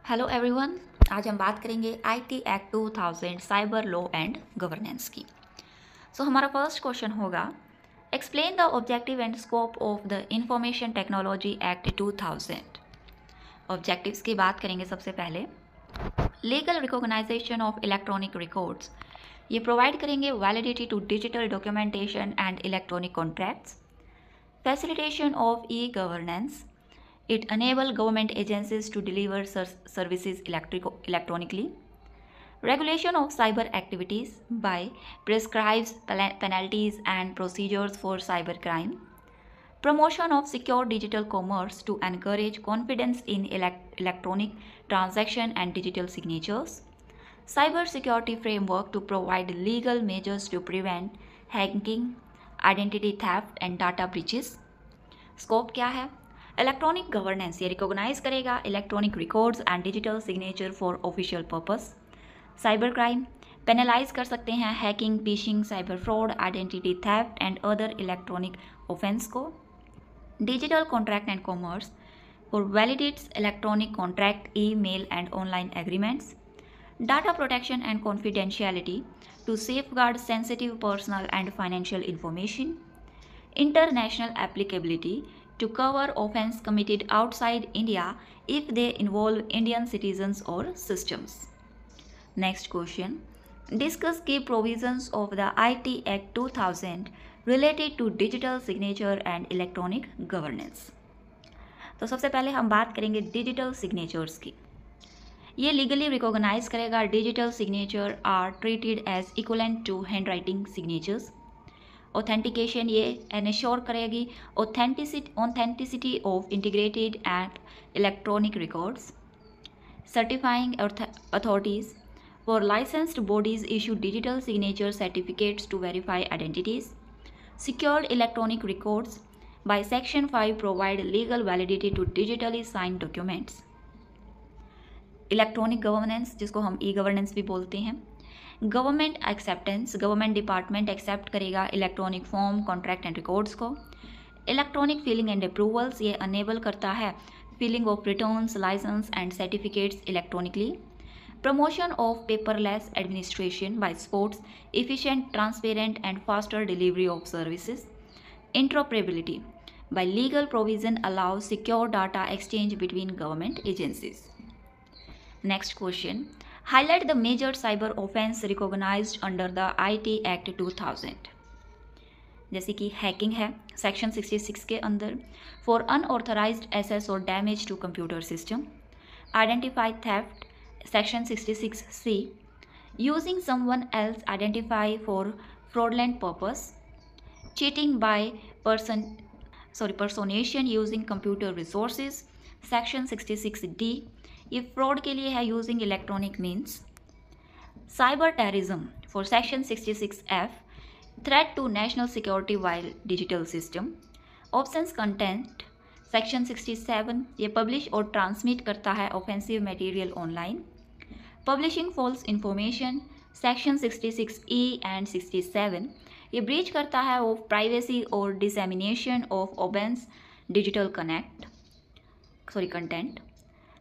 Hello everyone. आज हम बात करेंगे IT act 2000 cyber law and governance की। हमारा फर्स्ट क्वेश्चन होगा, explain the objective and scope of the information technology act 2000। Objectives की बात करेंगे सबसे पहले। Legal recognition of electronic records, ये प्रोवाइड करेंगे validity to digital documentation and electronic contracts. Facilitation of e governance, it enable government agencies to deliver services electronically. Regulation of cyber activities by prescribes penalties and procedures for cybercrime. Promotion of secure digital commerce to encourage confidence in electronic transaction and digital signatures. Cyber security framework to provide legal measures to prevent hacking, identity theft and data breaches. Scope क्या है? Electronic governance, ये recognise करेगा electronic records and digital signature for official purpose. Cyber crime, penalise कर सकते हैं hacking, phishing, cyber fraud, identity theft and other electronic offence को। Digital contract and commerce for validates electronic contract, email and online agreements. Data protection and confidentiality to safeguard sensitive personal and financial information. International applicability to cover offense committed outside India if they involve Indian citizens or systems. Next question. Discuss key provisions of the IT Act 2000 related to digital signature and electronic governance. तो सबसे पहले हम बात करेंगे digital signatures की। ये legally recognize करेगा digital signature are treated as equivalent to hand writing signatures. Authentication, ये एनश्योर करेगी authenticity of integrated and electronic records. Certifying authorities for licensed bodies issue digital signature certificates to verify identities. Secured electronic records by section 5 provide legal validity to digitally signed documents. Electronic governance, जिसको हम e governance भी बोलते हैं। Government acceptance, government department accept करेगा electronic form, contract and records को। Electronic filing and approvals, ये enable करता है filing of returns, license and certificates electronically. Promotion of paperless administration by supports efficient, transparent and faster delivery of services. Interoperability by legal provision allows secure data exchange between government agencies. Next question. Highlight the major cyber offense recognized under the IT Act 2000. जैसे कि hacking है section 66 के अंदर, for unauthorised access और damage to computer system. Identify theft section 66C, using someone else identify for fraudulent purpose. Cheating by personation using computer resources section 66D, ये fraud के लिए है using electronic means. Cyber terrorism for section 66F, threat to national security while digital system. Options content section 67, ये publish और transmit करता है offensive material online. Publishing false information section 66E and 67, ये breach करता है ऑफ प्राइवेसी और dissemination of offence digital content.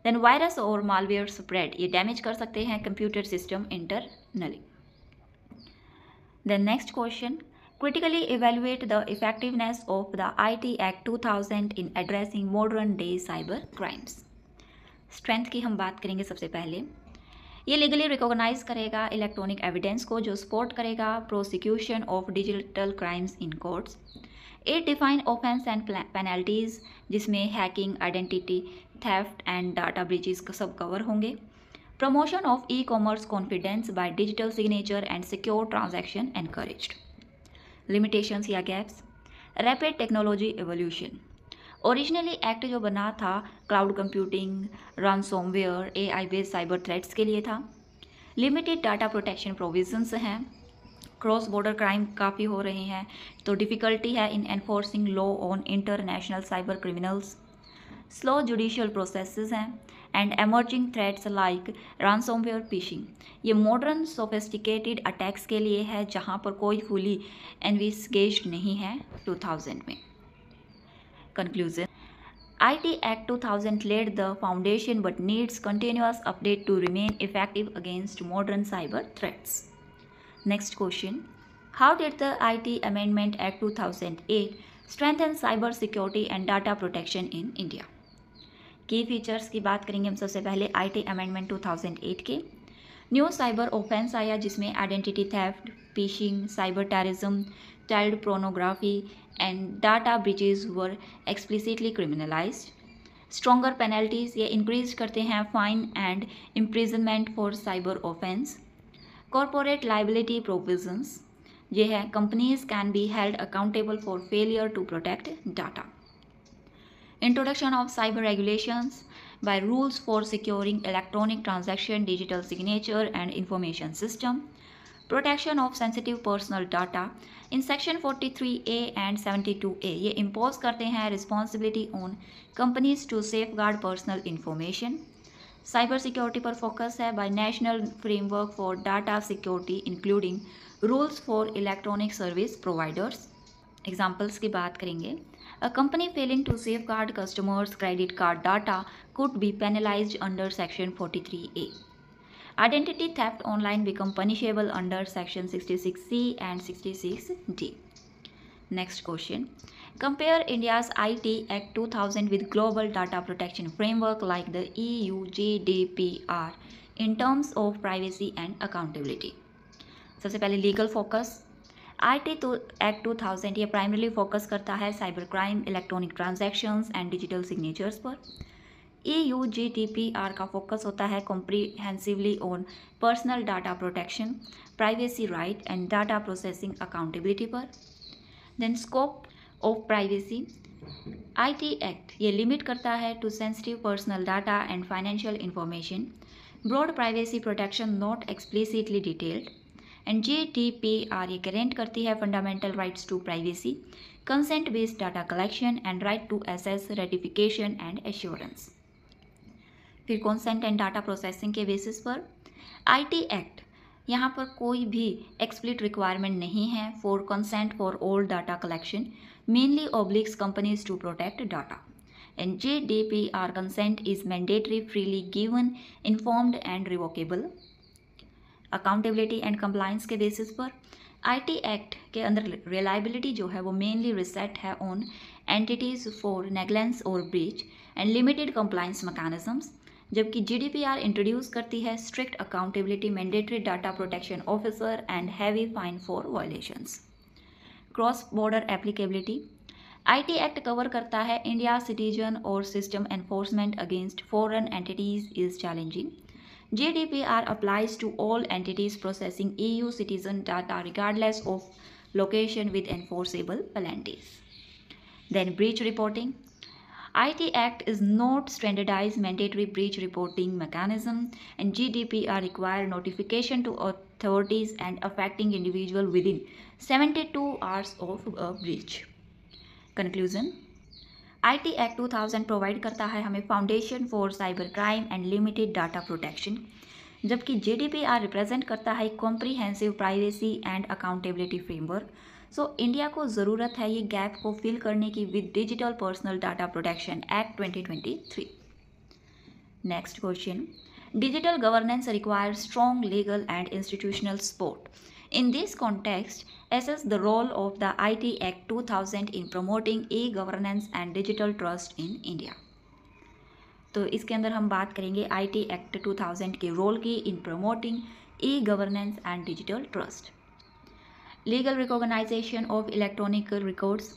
Then virus और malware spread, ये डैमेज कर सकते हैं computer system internally. Then next question, critically evaluate the effectiveness of the IT Act 2000 in addressing modern day cyber crimes. Strength की हम बात करेंगे सबसे पहले। ये लीगली रिकॉग्नाइज करेगा इलेक्ट्रॉनिक एविडेंस को, जो सपोर्ट करेगा prosecution of digital crimes in courts. It define offence and penalties, जिसमें hacking, identity theft and data breaches सब कवर होंगे। Promotion of e commerce confidence by digital signature and secure transaction encouraged. Limitations या gaps, rapid technology evolution. Originally act जो बना था cloud computing, ransomware, AI based cyber threats के लिए था। Limited data protection provisions हैं। Cross border crime काफ़ी हो रहे हैं, तो डिफ़िकल्टी है in enforcing law on international cyber criminals. Slow judicial processes हैं and emerging threats like ransomware, fishing, ये मॉडर्न सोफिस्टिकेटेड अटैक्स के लिए है जहां पर कोई फुली इन्वेस्टिगेट नहीं है 2000 में। Conclusion, IT Act 2000 laid the foundation but needs continuous update to remain effective against modern cyber threats. Next question. How did the IT Amendment Act 2008 strengthen cyber security and data protection in India? की features की बात करेंगे हम सबसे पहले IT amendment 2008 के। New cyber offence आया जिसमें identity theft, phishing, cyber terrorism, child pornography and data breaches were explicitly criminalised. Stronger penalties ये इंक्रीज करते हैं fine and imprisonment for cyber offence. Corporate liability provisions ये है companies can be held accountable for failure to protect data. Introduction of cyber regulations by rules for securing electronic transaction, digital signature and information system. Protection of sensitive personal data. In section 43A and 72A ये impose करते हैं responsibility on companies to safeguard personal information. Cyber security पर focus है by national framework for data security including rules for electronic service providers. Examples की बात करेंगे। A company failing to safeguard customers' credit card data could be penalized under Section 43A. Identity theft online become punishable under Section 66C and 66D. Next question. Compare India's IT Act 2000 with global data protection framework like the EU GDPR in terms of privacy and accountability. सबसे पहले legal focus. IT act 2000 ये primarily focus करता है cyber crime, electronic transactions and digital signatures पर। EU GDPR का focus होता है comprehensively on personal data protection, privacy right and data processing accountability पर। Then scope of privacy. IT act ये limit करता है to sensitive personal data and financial information, broad privacy protection not explicitly detailed. And GDPR ये guarantee करती है fundamental rights to privacy, consent based data collection and right to assess, rectification and assurance. फिर consent and data processing के basis पर IT act यहाँ पर कोई भी एक्सप्लिसिट रिक्वायरमेंट नहीं है for consent for all data collection, mainly obliges companies to protect data. And GDPR consent is mandatory, freely given, informed and revocable. Accountability and compliance के basis पर IT act के अंदर रिलायबिलिटी जो है वो mainly reset है on entities for negligence और breach and limited compliance mechanisms, जबकि GDPR इंट्रोड्यूस करती है strict accountability, mandatory data protection officer and heavy fine for violations. Cross border applicability. IT act cover करता है इंडिया सिटीजन और system enforcement against foreign entities is challenging. GDPR applies to all entities processing EU citizen data regardless of location with enforceable penalties. Then breach reporting. IT Act is not standardized mandatory breach reporting mechanism and GDPR require notification to authorities and affecting individual within 72 hours of a breach. Conclusion. IT Act 2000 provide करता है हमें foundation for cyber crime and limited data protection, जबकि GDPR represent करता है comprehensive privacy and accountability framework. So India को ज़रूरत है ये गैप को फिल करने की with digital personal data protection act 2023। Next question. Digital governance requires strong legal and institutional support. In this context, assess the role of the IT Act 2000 in promoting e-governance and digital trust in India. तो इसके अंदर हम बात करेंगे IT Act 2000 के role की इन promoting e-governance and digital trust. Legal recognition of electronic records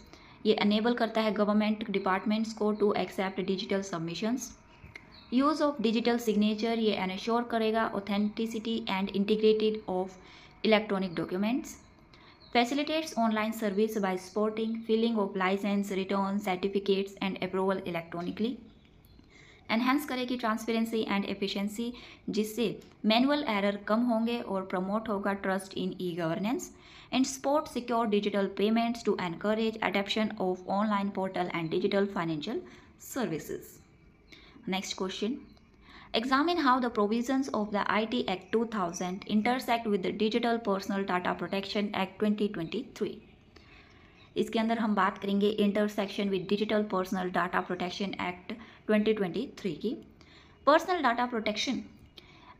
ये enable करता है गवर्नमेंट डिपार्टमेंट्स को to accept digital submissions. Use of digital signature ये ensure करेगा authenticity and integrity of electronic documents. Facilitates online service by supporting filling of license, return, certificates and approval electronically. Enhance करेगी transparency and efficiency जिससे manual error कम होंगे और promote होगा trust in e governance and support secure digital payments to encourage adoption of online portal and digital financial services. Next question. Examine how the provisions of the IT Act 2000 intersect with the Digital Personal Data Protection Act 2023. इसके अंदर हम बात करेंगे intersection with digital personal data protection act 2023 की। Personal data protection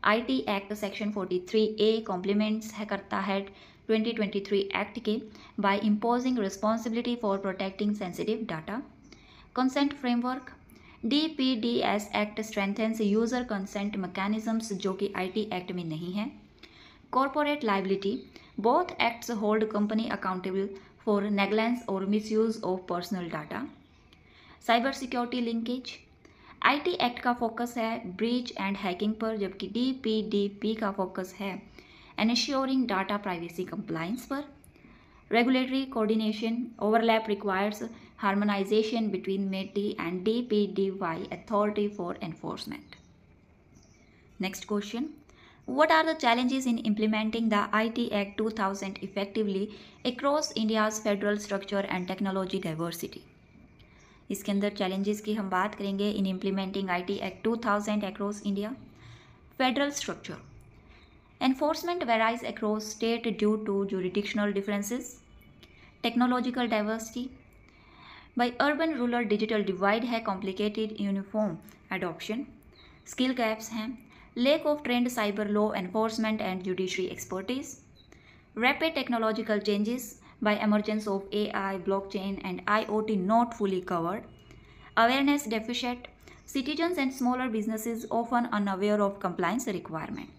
IT act section 43A complements करता है 2023 act के by imposing responsibility for protecting sensitive data. Consent framework DPDS act strengthens user consent mechanisms जो कि IT act में नहीं है। Corporate liability both acts hold company accountable for negligence और misuse of personal data. Cyber security linkage IT act का focus है breach and hacking पर, जबकि DPDP का फोकस है एन्श्योरिंग डाटा प्राइवेसी कंप्लायंस पर। Regulatory coordination overlap requires harmonisation between METI and DPDY authority for enforcement. Next question, what are the challenges in implementing the IT Act 2000 effectively across India's federal structure and technology diversity? इसके अंदर challenges की हम बात करेंगे in implementing IT Act 2000 across India. Federal structure. Enforcement varies across state due to jurisdictional differences. Technological diversity. By urban-rural digital divide है complicated uniform adoption. Skill gaps हैं lack of trained cyber law enforcement and judiciary expertise, rapid technological changes by emergence of AI, blockchain and IoT not fully covered, awareness deficit, citizens and smaller businesses often unaware of compliance requirement.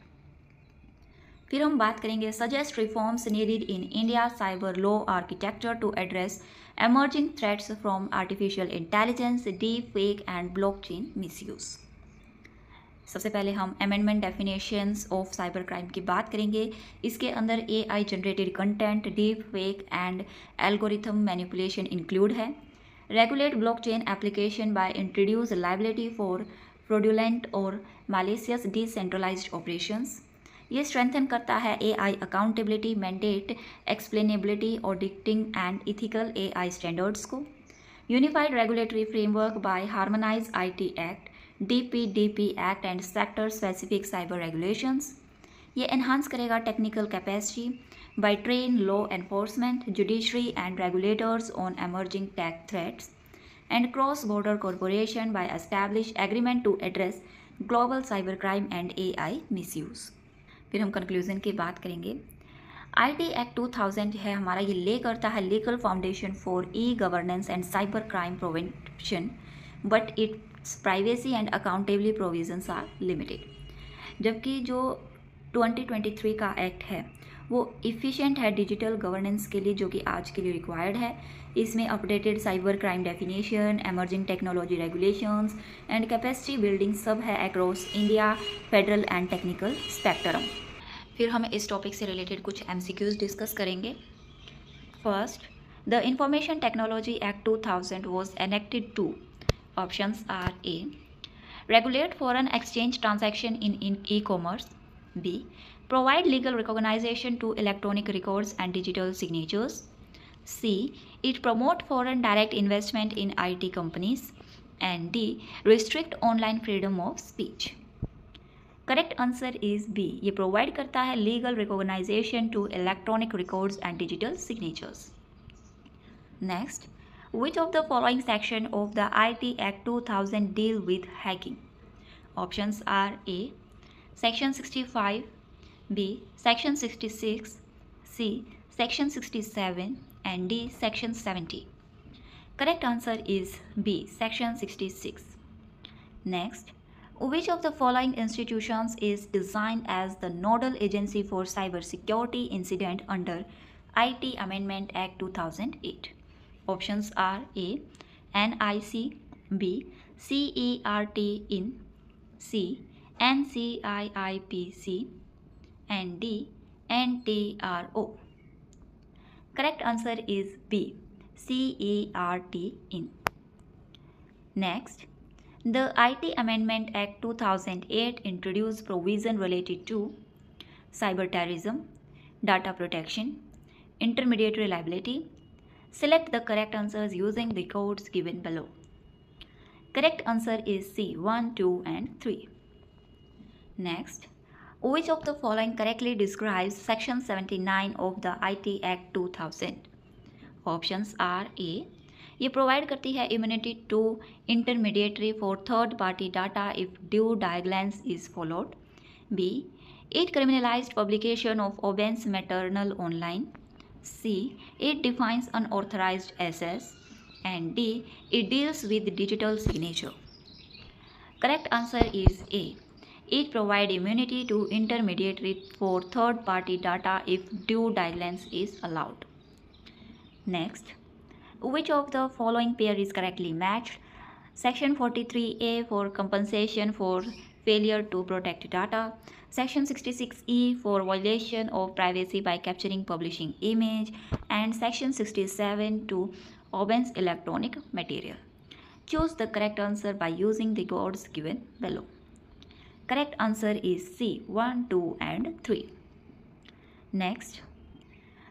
फिर हम बात करेंगे suggest reforms needed in India cyber law architecture to address emerging threats from artificial intelligence, deep fake and blockchain misuse. सबसे पहले हम amendment definitions of cyber crime की बात करेंगे। इसके अंदर AI generated content, deep fake and algorithm manipulation include है। Regulate blockchain application by introduce liability for fraudulent और मैलिशियस डिसेंट्रलाइज्ड ऑपरेशंस। ये स्ट्रेंथन करता है AI accountability, mandate, explainability, auditing and ethical AI standards को। Unified regulatory framework by harmonise IT act, DPDP act and sector specific cyber regulations. ये enhance करेगा technical capacity by train law enforcement, judiciary and regulators on emerging tech threats and cross border corporation by establish agreement to address global cyber crime and AI misuse. फिर हम conclusion की बात करेंगे। IT act 2000 है हमारा, ये lay करता है legal foundation for governance and cyber crime prevention, but its privacy and accountability provisions are limited. जबकि जो 2023 का एक्ट है वो इफ़िशिएंट है डिजिटल गवर्नेंस के लिए, जो कि आज के लिए रिक्वायर्ड है। इसमें updated cyber crime definition, emerging technology regulations and capacity building सब है across India federal and technical spectrum. फिर हम इस टॉपिक से रिलेटेड कुछ MCQs डिस्कस करेंगे। First, the information technology act 2000 was enacted to, options are A, regulate foreign exchange transaction in e-commerce, B, provide legal recognition to electronic records and digital signatures, C, it promote foreign direct investment in IT companies, and D, restrict online freedom of speech. Correct answer is B, ये provide करता है legal recognition to electronic records and digital signatures. Next, which of the following section of the IT Act 2000 deal with hacking? Options are A, Section 65, B, Section 66, C, Section 67, and D, Section 70. Correct answer is B, Section 66. Next, which of the following institutions is designed as the nodal agency for cybersecurity incident under IT Amendment Act 2008? Options are A, NIC, B, CERT in, C, NCIIPC, and D, NTRO. Correct answer is B, CERT in. Next, the IT Amendment Act 2008 introduced provision related to cyber terrorism, data protection, intermediary liability. Select the correct answers using the codes given below. Correct answer is C, 1, 2, and 3. Next, which of the following correctly describes Section 79 of the IT Act 2000? Options are A, ये provide करती है immunity to intermediary for third party data if due diligence is followed. B, it criminalised publication of ओबेंस material online. C, it defines unauthorised access. And D, it deals with digital signature. Correct answer is A. It provide immunity to intermediary for third-party data if due diligence is allowed. Next, which of the following pair is correctly matched? Section 43A for compensation for failure to protect data. Section 66E for violation of privacy by capturing publishing image. And Section 67 to offense electronic material. Choose the correct answer by using the codes given below. Correct answer is C, 1, 2 and 3. Next,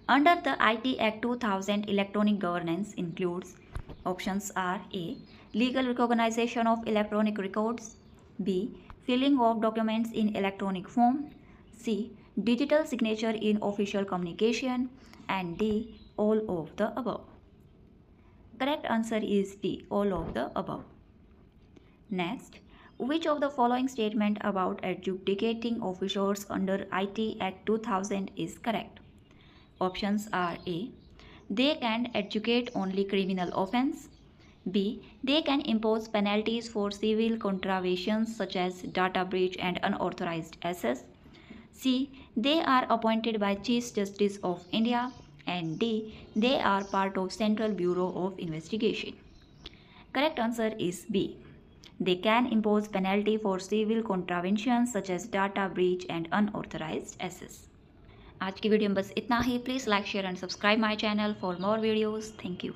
under the IT Act 2000, electronic governance includes options are A, legal recognition of electronic records, B, filling of documents in electronic form, C, digital signature in official communication, and D, all of the above. Correct answer is D, all of the above. Next, which of the following statement about adjudicating officers under IT Act 2000 is correct? Options are A, they can adjudicate only criminal offence. B, they can impose penalties for civil contraventions such as data breach and unauthorized access. C, they are appointed by Chief Justice of India. And D, they are part of Central Bureau of Investigation. Correct answer is B. They can impose penalty for civil contraventions such as data breach and unauthorized access. आज की video में बस इतना ही. Please like share and subscribe my channel for more videos. Thank you.